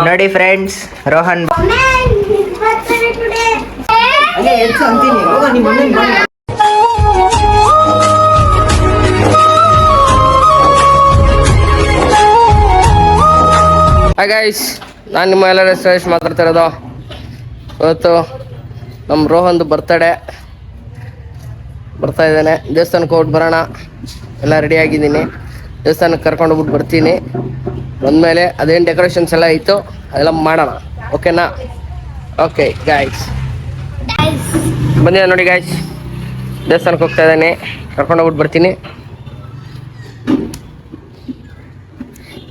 ನೋಡಿ friends, Rohan hi guys, ನಾನು ನಿಮ್ಮ ಎಲ್ಲರ ಶ್ರೇಷ್ ಮಾತಾಡ್ತಾ ಇರೋದು. ಇವತ್ತು ನಮ್ಮ ರೋಹನ್ದು ಬರ್ತಾ ಇದ್ದಾನೆ. ದೇವಸ್ಥಾನಕ್ಕೆ ಹೋಗ್ಬಿಟ್ಟು ಬರೋಣ, ಎಲ್ಲ ರೆಡಿ ಆಗಿದ್ದೀನಿ. ದೇವಸ್ಥಾನಕ್ಕೆ ಕರ್ಕೊಂಡು ಹೋಗ್ಬಿಟ್ಟು ಬರ್ತೀನಿ. ಬಂದಮೇಲೆ ಅದೇನು ಡೆಕೋರೇಷನ್ಸ್ ಎಲ್ಲ ಇತ್ತು ಅದೆಲ್ಲ ಮಾಡೋಣ, ಓಕೆನಾ? ಓಕೆ ಗಾಯ್ಸ್, ಬಂದಿದೆ ನೋಡಿ ಗಾಯ್ಸ್, ದೇವಸ್ಥಾನಕ್ಕೆ ಹೋಗ್ತಾ ಇದ್ದಾನೆ, ಕರ್ಕೊಂಡು ಹೋಗ್ಬಿಟ್ಟು ಬರ್ತೀನಿ.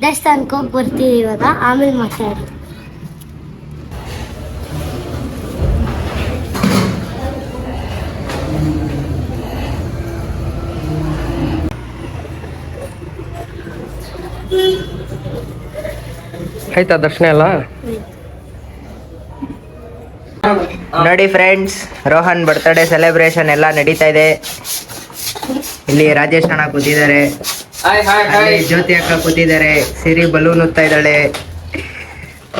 ದೇವಸ್ಥಾನಕ್ಕೆ ಹೋಗಿ ಬರ್ತೀವಿ ಇವಾಗ, ಆಮೇಲೆ ಮಾತಾಡಿ. ಆಯ್ತಾ ದರ್ಶನ ಎಲ್ಲ? ನೋಡಿ ಫ್ರೆಂಡ್ಸ್, ರೋಹನ್ ಬರ್ತ್ಡೇ ಸೆಲೆಬ್ರೇಷನ್ ಎಲ್ಲ ನಡೀತಾ ಇದೆ. ಇಲ್ಲಿ ರಾಜೇಶ್ ಅಣ್ಣ ಕೂತಿದ್ದಾರೆ, ಜ್ಯೋತಿ ಅಕ್ಕ ಕೂತಿದ್ದಾರೆ, ಸಿರಿ ಬಲೂನ್ ಉತ್ತಾ ಇದ್ದಾಳೆ.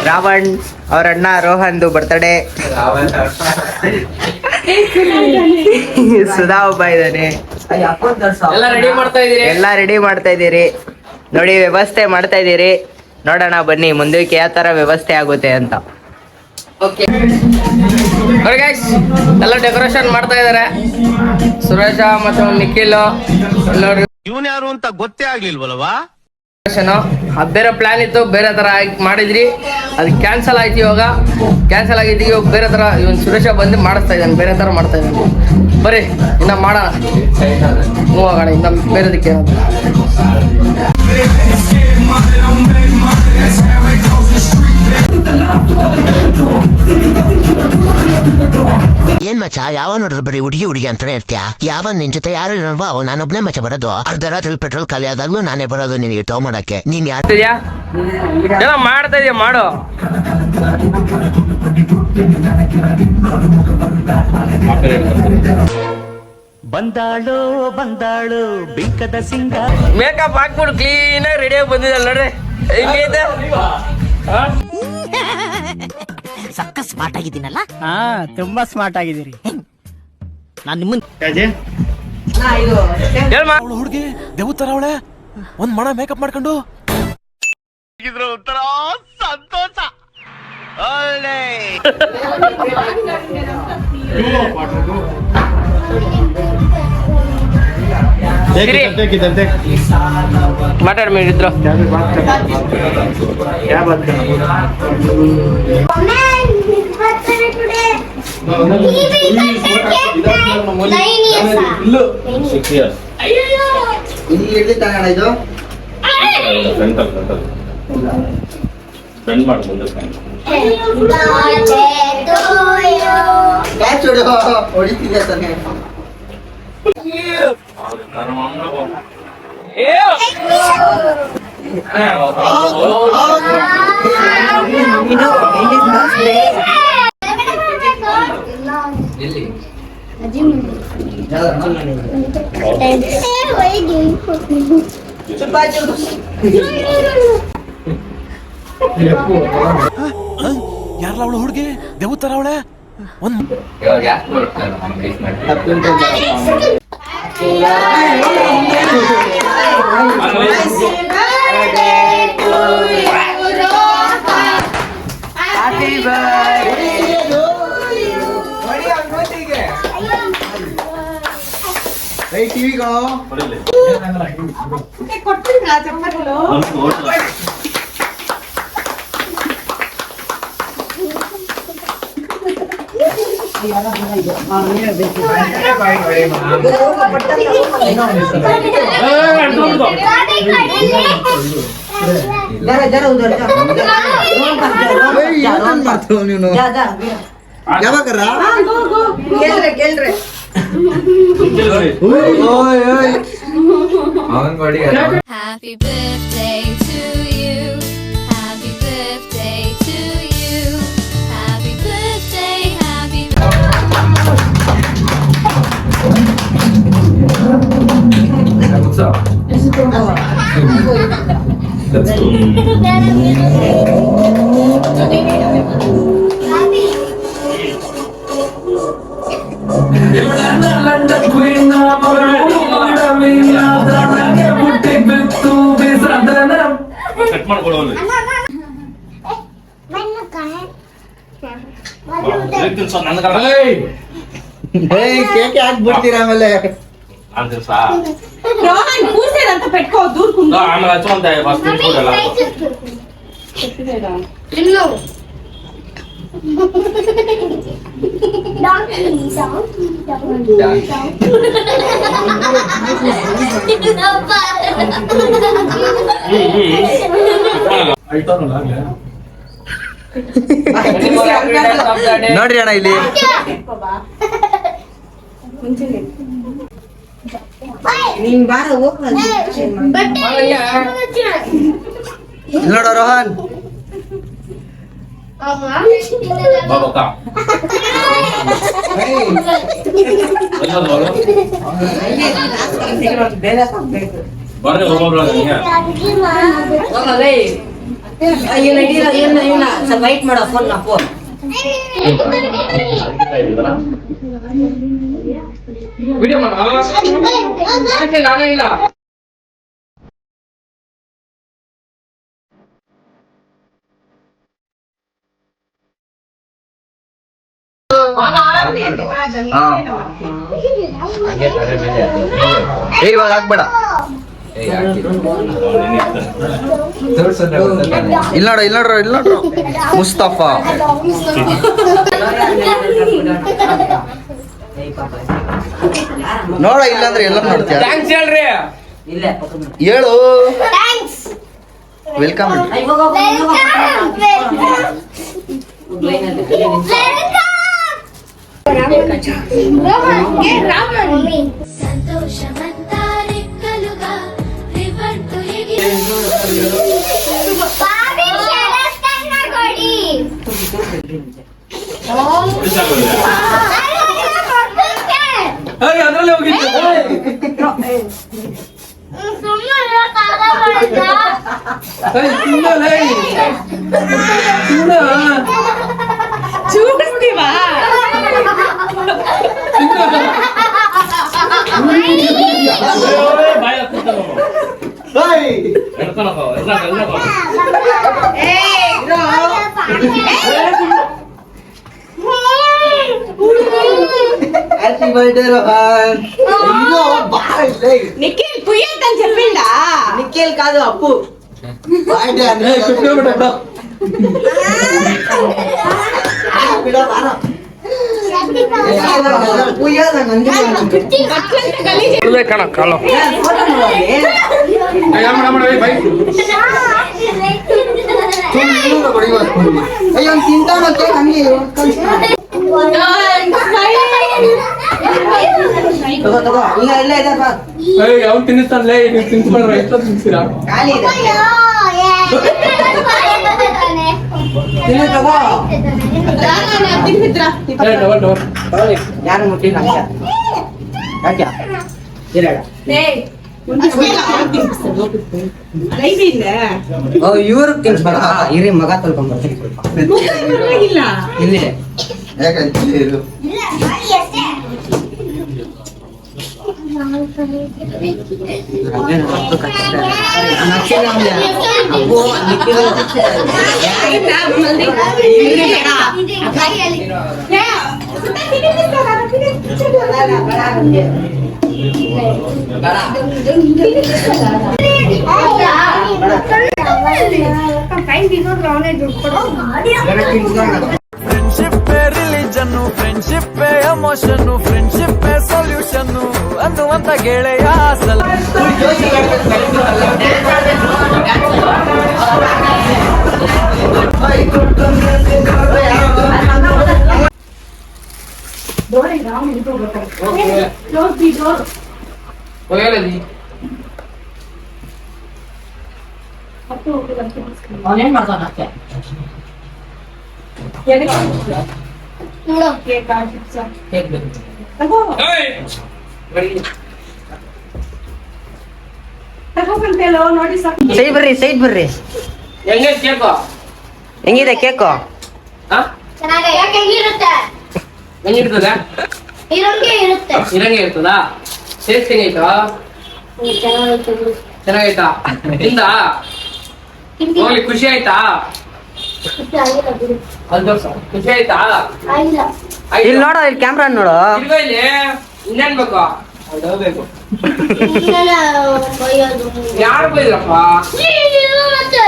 ರಾವಣ್ ಅವ್ರ ಅಣ್ಣ ರೋಹನ್ದು ಬರ್ತ್ಡೇ. ಸುಧಾ ಒಬ್ಬ ಇದ್ದಾನೆ. ಎಲ್ಲ ರೆಡಿ ಮಾಡ್ತಾ ಇದ್ದೀರಿ ನೋಡಿ, ವ್ಯವಸ್ಥೆ ಮಾಡ್ತಾ ಇದ್ದೀರಿ. ನೋಡೋಣ ಬನ್ನಿ ಮುಂದಕ್ಕೆ ಯಾವ ತರ ವ್ಯವಸ್ಥೆ ಆಗುತ್ತೆ ಅಂತ. ಓಕೆ ನೋಡಿ ಗೈಸ್, ಎಲ್ಲ ಡೆಕೋರೇಷನ್ ಮಾಡ್ತಾ ಇದ್ದಾರೆ. ಸುರೇಶ ಮತ್ತು ನಿಖಿಲ್ ನೋಡಿ, ಇವನ್ ಯಾರು ಅಂತ ಗೊತ್ತೇ ಆಗ್ಲಿಲ್ವಲ್ವಾ? ಬೇರೆ ಪ್ಲಾನ್ ಇತ್ತು, ಬೇರೆ ತರ ಮಾಡಿದ್ರಿ, ಅದು ಕ್ಯಾನ್ಸಲ್ ಆಯ್ತು. ಇವಾಗ ಕ್ಯಾನ್ಸಲ್ ಆಗಿದ್ದು, ಇವಾಗ ಬೇರೆ ತರ ಇವನ್ ಸುರೇಶ ಬಂದು ಮಾಡಿಸ್ತಾ ಇದ್ದಾನೆ, ಬೇರೆ ತರ ಮಾಡ್ತಾ ಇದ್ದಾನೆ. ಬರ್ರಿ ಇನ್ನ ಮಾಡೋಣ, ಹೋಗೋಣ ಇನ್ನ ಬೇರೆದಕ್ಕೆ. ಏನ್ ಮಚ್ಚ, ಯಾವ ನೋಡಿದ್ರು ಬರೀ ಹುಡುಗಿ ಅಂತಾನೆ ಇರ್ತೀಯ? ಯಾವ ನಿನ್ ಜೊತೆ ಯಾರು ಇರಲ್ವಾ? ನಾನೊಬ್ನೇ ಮಚ್ಚ ಬರೋದು. ಅರ್ಧ ರಾತ್ರಿ ಪೆಟ್ರೋಲ್ ಖಾಲಿ ಆದಾಗ್ಲೂ ನಾನೇ ಬರೋದು ನಿನಗೆ ಟೋ ಮಾಡಕ್ಕೆ. ನೀನ್ ಯಾರು ಮಾಡ್ತಾ ಇದೀಯ? ಮಾಡು. ಬಂದಾಳು ಬಿಂಕದ ಸಿಂಗ. ಮೇಕಪ್ ಹಾಕ್ಬಿಡು, ಕ್ಲೀನ್ ಆಗಿ ರೆಡಿಯಾಗಿ ಬಂದಿದ್ದಲ್ಲ ನೋಡ್ರಿ. ಹಿಂಗೈತೆ, ಸಕ್ಕ ಸ್ಮಾರ್ಟ್ ಆಗಿದ್ದೀನಲ್ಲ? ಹಾ, ತುಂಬಾ ಸ್ಮಾರ್ಟ್ ಆಗಿದ್ದೀರಿ. ನಾನ್ ನಿಮ್ಮನ್ ಹುಡುಗಿ ದೇವತರ ಅವಳೆ, ಒಂದ್ ಮಣ ಮೇಕಪ್ ಮಾಡ್ಕೊಂಡು ಉತ್ತರ ಸಂತೋಷ. ಒಳ್ಳೆ ಮಾತಾಡ್ ಮೇಡಿದ್ರು. ಹೊಡಿತಿದ್ದೆ ತಾನೆ. ಯಾರಲ್ಲ ಅವಳು ಹುಡುಗಿ ದೇವತರ ಅವಳೆ? ಒಂದ್ Happy birthday to you. Happy birthday to you. Happy birthday, happy birthday. Cut ಮಾಡ್ಕೊಡೋದು ಕೇಕ್ ಹಾಕ್ಬಿಡ್ತೀರ ಆಮೇಲೆ. ರೋಹನ್ ಕೂರ್ಸೇನ ಅಂತ ಪೆಟ್ಕೋ ದೂರ ಕುಂದು ಆಮೇಲೆ ಹಚ್ಚುವಂತ ಫಸ್ಟ್ ತಿನ್ಸ್ಕೊಡಲ್ಲ ಇನ್ನು ನೋಡ್ರಿ ಅಣ್ಣ ಇಲ್ಲಿ ಇಲ್ಲಿ ನೋಡೋ ರೋಹನ್. ಬಾಬಕ್ಕ ಬರ್ರಿ ಒಬ್ಬೊಬ್ರು ವೈಟ್ ಮಾಡೋ ಫೋನ್ ನಾ ಫೋನ್ ವಿಡಿಯೋ ಇಲ್ಲ ಇವಾಗ ಹಾಕ್ಬೇಡ. ಇಲ್ಲಿ ನೋಡು ಇಲ್ಲಿ ನೋಡ್ರು ಇಲ್ಲಿ ನೋಡ್ರು ಮುಸ್ತಫಾ. ನೋಡ ಇಲ್ಲಾಂದ್ರೆ ಎಲ್ಲ ನೋಡ್ತೀಯ. ಥ್ಯಾಂಕ್ಸ್ ಹೇಳ್ರಿ. ಹೇಳು ವೆಲ್ಕಮ್. సంతోషమంతారెక్కలుగా రివర్టు ఎగిరి ಅದ್ರಲ್ಲಿ ಹೋಗಿತ್ತು. చూపిస్ತೀವಾ ಬಾಯ್ ಹಾಕ್ತಾನೋ ಹೇಳ್ತಾನಪ್ಪ ಎಲ್ಲ హ్యాపీ బర్త్డే రోహన్. నిఖిల్ కుయ్యొద్దని చెప్పిండా నిఖిల్ కాదు అప్పు. బర్త్డే అంటే ಕಣ ಕಾಲು అయ్యో తింటాను కేక్ అన్ని ಈಗ ಎಲ್ಲ ಇದೆ ಅವ್ನು ತಿನ್ನಿಸ್ತಾನಲೇ ನೀವು ತಿನ್ಸ್ಕೊಂಡ್ರೆ ಎಷ್ಟು ತಿನ್ಸ್ತೀರಾ ಖಾಲಿ ಇದೆ ತಿನ್ನು ತಗೋ. ಡಬಲ್ ಡಬಲ್ ಯಾರು ಮುಟ್ಟಿಲ್ಲ ಯಾಕೆ ಇರಡ ಇವ್ರು ತಿನ್ಸ್ಬೇಡ. ಇರಿ ಮಗ ತೊಳ್ಕೊಂಡ್ಬರ್ತೀನಿ ಸ್ವಲ್ಪ ಇಲ್ಲಿದೆ. Friendship religion friendship emotion friendship solution ಅನ್ನುವಂತ ಗೆಳೆಯ ಸಲ ಅವನೇನ್ ಮಾಡ್ತಾನ ನಗೋಕಂತೇಳೋ ನೋಡಿ ಸಾಕು. ಸೈಡ್ ಬರ್ರಿ ಹೆಂಗೆ ಕೇಕು ಹೆಂಗಿದೆ ಕೇಕು? ಹಾ ಚೆನ್ನಾಗಿ ಯಾಕೆ ಹೆಂಗಿರುತ್ತೆ ಹೆಂಗಿರ್ತದ ಇರೋಂಗೆ ಇರುತ್ತೆ ಇರಂಗೆ ಇರ್ತದ ಟೇಸ್ಟ್ ಹೆಂಗೈತ ಚೆನ್ನಾಗೈತೆ ಬಿಡು. ಚೆನ್ನಾಗೈತಾ ತಿಂದ ತಿಂಡಿ ಹೋಗ್ಲಿ ಖುಷಿ ಆಯ್ತಾ ಖುಷಿ ಆಗಿಲ್ಲ ಬಿಡು. ಅಲ್ಲಿ ತೋರ್ಸು. ಖುಷಿ ಆಯ್ತಾ ಆಗಿಲ್ಲ ಇಲ್ಲಿ ನೋಡೋ, ಇಲ್ಲಿ ಕ್ಯಾಮ್ರಾ ನೋಡು. ತಿರ್ಗೋ ಇಲ್ಲಿ ಇನ್ನೇನ್ ಬೇಕು ಅಲ್ಲಿ ಹೋಗ್ಬೇಕು ಇನ್ನೆಲ್ಲ ಬೈಯೋದು. ಯಾರು ಬೈದ್ರಪ್ಪ ನೀನು ಮತ್ತೆ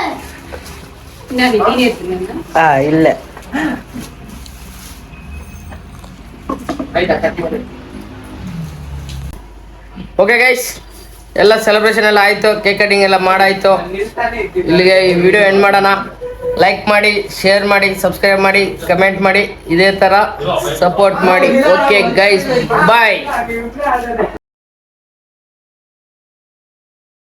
ಇಲ್ಲೇ ಆಯ್ತಾ ಓಕೆ ಗೈಸ್, ಎಲ್ಲ ಸೆಲೆಬ್ರೇಷನ್ ಎಲ್ಲ ಆಯ್ತು, ಕೇಕ್ ಕಟಿಂಗ್ ಎಲ್ಲ ಮಾಡಾಯ್ತು. ಇಲ್ಲಿಗೆ ಈ ವಿಡಿಯೋ ಎಂಡ್ ಮಾಡೋಣ. ಲೈಕ್ ಮಾಡಿ, ಶೇರ್ ಮಾಡಿ, ಸಬ್ಸ್ಕ್ರೈಬ್ ಮಾಡಿ, ಕಮೆಂಟ್ ಮಾಡಿ, ಇದೇ ತರ ಸಪೋರ್ಟ್ ಮಾಡಿ. ಓಕೆ ಗೈಸ್, ಬಾಯ್.